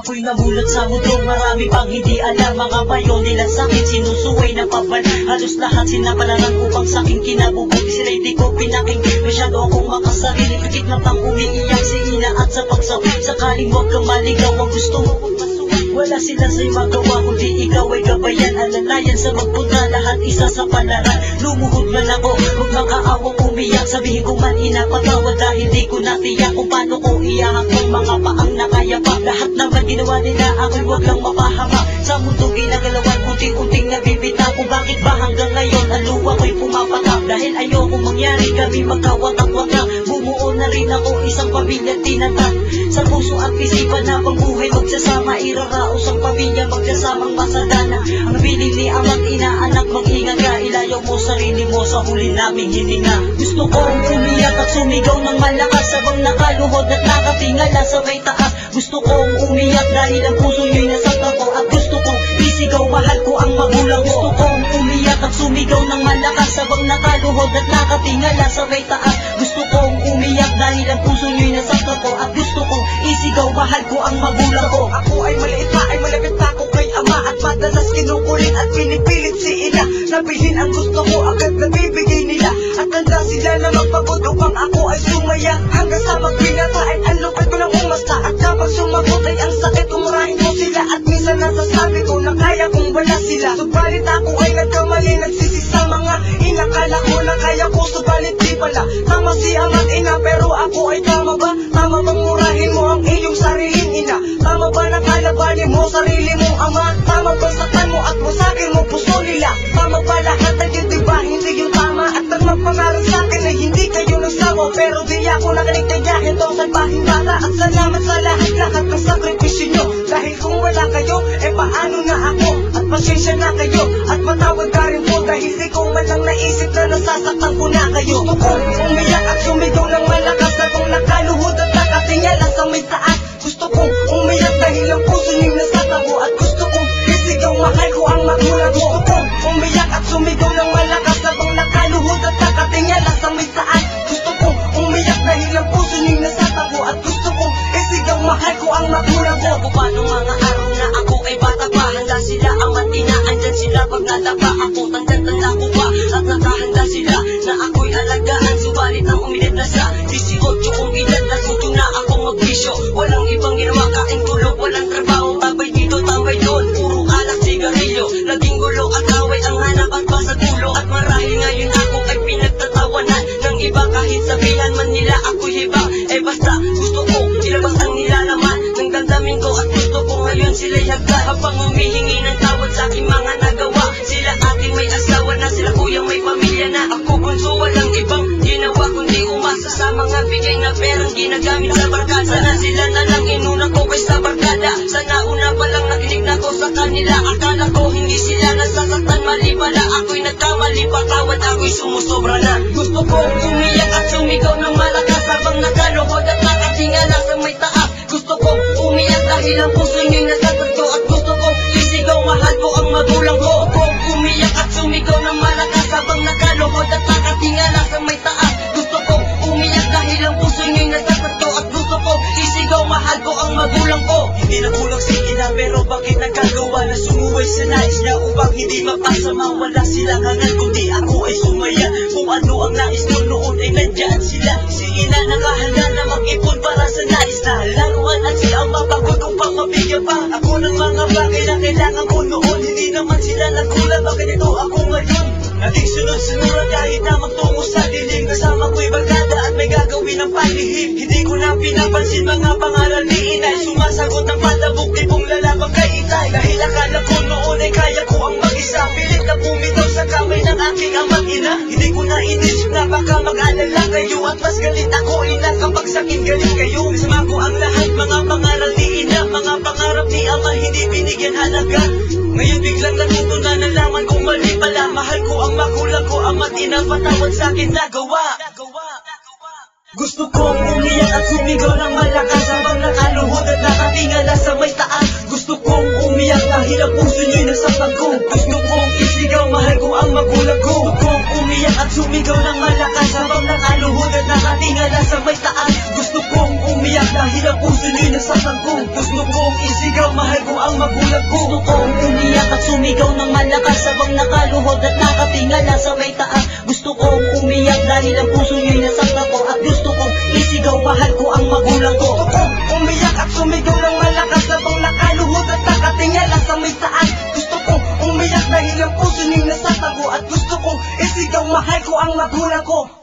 ako'y namulat sa mundo. Marami pang hindi alam, mga bayo nila sakit sinusuway na pabal. Halos lahat sinapalaran upang sa'king kinabubuti. Sila hindi ko pinaking, masyado akong makasarili. Pikit na pang umiiyak si ina at sa pagsawi. Sakaling huwag kang maligaw, ang gusto mo wala sila sa'y magawa, kundi ikaw ay gabayan. Alalayan sa magpunta, lahat isa sa palaran. Lumuhod man ako, huwag makaawang umiyak. Sabihin ko man inapatawa dahil di ko natiyak kung paano ko iahak ng mga paang nakayapa. Lahat naman ginawa nila, ako'y huwag lang mapahama. Sa mundo ginagalawan, unting-unting nabibita. Kung bakit ba hanggang ngayon ang luwa ko'y pumapatap. Dahil ayoko mangyari kami magkawatak-watak. Bumuo na rin ako isang pamilyang tinatag. Sa puso at isipan na pangbuhay magsasama, iraraos ang pamilya magkasamang masadana. Ang piling ni ama't ina, anak mag-ingat ka. Ilayaw mo sarili mo sa huli naming hininga. Gusto kong umiyak at sumigaw ng malakas habang nakaluhod at nakatingala sa may taas. Gusto kong umiyak dahil ang puso nyo'y nasaktan ko. At gusto kong isigaw, mahal ko ang magulang ko. Gusto kong umiyak at sumigaw ng malakas habang nakaluhod at nakatingala sa may taas. Gusto kong umiyak dahil ang puso nyo'y nasaktan ko. At gusto kong isigaw, mahal ko ang magulang ko. Ako ay maliit pa, ay malapit pa ako kay ama. At madalas kinukulit at pinipilit si ina. Nabilhin ang gusto ko, agad nabibigay nila. At handa sila na magpagod upang ako ay sumaya. Hanggang sa magbinatain, ang lupit ko ng umasta. At kapag sumagot ay ang sakit, umurahin mo sila. At minsan nasasabi ko na kaya kung wala sila. Subalit ako ay nagkamali, nagsisi sa mga inakala ko na kaya ko. Subalit di pala, tama si ama't ina. Pero ako ay tama ba? Tama bang murahin mo ang iyong sariling ina? Tama ba na kalabanin mo sarili mong ama? Tama ba saktan mo at wasakin mo puso nila? Tama ba lahat ay yun, diba hindi yung tama? At nagmapangalan sa'kin na hindi kayo nagsawa. Pero di ako nakinig kaya itong salbahing bata. At salamat sa lahat ng sakripisyo nyo. Dahil kung wala kayo, eh paano na ako? At pasensya na kayo, at matawag ka rin po. Dahil di ko man lang naisip na nasasaktan ko na kayo. Gusto kong umiyak at sumigaw ng malakas na kung nakaluhod at nakatingala sa may taas. Gusto kong umiyak dahil ang puso niyong nasatabo. At gusto kong isigaw, mahal ko ang magulang ko. Gusto kong umiyak at sumigaw ng malakas na kung nakaluhod at nakatingala sa may taas. Gusto kong umiyak dahil ang puso niyong nasatabo. At gusto kong isigaw, mahal ko ang magulang ko. Kung paano mga araw na ako ay bata pa, handa sila ang matina, andyan sila pag nadapa. Ako tanda-tanda ko pa at nakahanda sila na ako'y alagaan. Subalit ang umilid na sa 18 kong edad, nasuto na akong magbisyo. Walang ibang ginawa, kaing tulog, walang trabaho. Tambay dito, tambay doon, puro alak, sigarilyo. Laging gulo at away ang hanap at basa gulo. At marahil ngayon ako ay pinagtatawanan ng iba, kahit sabihan man nila ako'y hiba. Eh basta gusto ko ilabas ang nilalaman ng damdamin ko. At gusto ko ngayon sila'y hagdan habang humihingi ng tawad sa aking mga nagawa. Sila ating may asawa na, sila kuyang may pamilya na. Ako bunso, walang ibang ginawa kundi umasa sa mga bigay na perang ginagamit sa barkada. Sana sila na lang inuna ko kaysa barkada. Sana una pa lang nakinig na ko sa kanila. Akala ko hindi sila nasasaktan, mali pala. Ako'y nagkamali, patawad, ako'y sumusobra na. Gusto kong umiyak at sumigaw ng malakas habang nakaluhod at nakatingala sa may taas. Gusto kong umiyak dahil ang puso nyo'y nasasaktan ko. At gusto kong isigaw, mahal ko ang magulang ko. Gusto kong umiyak at sumigaw ng malakas habang nakaluhod at nakatingala sa may taas. Gusto kong umiyak dahil ang puso nyo'y nasasaktan ko. At gusto kong isigaw, mahal ko ang magulang ko. Hindi na kulang si ina, pero bakit nagkagawa na sumuway sa nais niya upang hindi mapasama? Wala silang hangal kundi ako ay sumaya. Kung ano ang nais ko noon ay nandyan sila. Si ina nakahanda na mag-ipon para sa nais na laruan. At si ama pagod upang mabigyan pa ako ng mga bagay na kailangan ko noon. Hindi naman sila nagkulang, bakit ito ako ngayon? Naging sunod-sunod kahit na magtungo sa dilim. Kasama ko'y barkada at may gagawin ng palihim. Hindi ko na pinapansin mga pangaral ni inay. Sumasagot ng patabok, di pong lalabang kay itay. Dahil akala ko noon ay kaya ko ang mag-isa. Pilit na bumitaw sa kamay ng aking ama't ina. Hindi ko na inisip na baka mag-alala kayo. At mas galit ako ina kapag sakit galit kayo. Kasama ko ang lahat, mga pangaral ni ina. Mga pangarap ni ama, hindi binigyan halaga. Ngayon biglang natuto na nalaman kong mali pala. Mahal ko ang magulang ko, ama't ina, patawad sa'kin nagawa. Gusto kong umiyak at sumigaw ng malakas habang nakaluhod at nakatingala sa may taas. Gusto kong umiyak dahil ang puso nyo'y nasaktan ko. Gusto kong isigaw mahal ko ang magulang ko. Gusto kong umiyak at sumigaw ng malakas habang nakaluhod at nakatingala sa may taas. Gusto kong umiyak dahil ang puso ni'y nasasang ko. Gusto kong isigaw mahal ko ang magulang ko. Gusto kong umiyak at sumigaw ng malakas habang nakaluhod at nakatingala sa may taas. Gusto kong umiyak dahil ang puso niyo'y nasaktan ko. At gusto kong isigaw mahal ko ang magulang ko. Gusto kong umiyak at sumigaw ng malakas habang nakaluhod at nakatingala sa may taas. Gusto kong umiyak dahil ang puso ni'y nasasang ko. At gusto kong isigaw mahal ko ang magulang ko.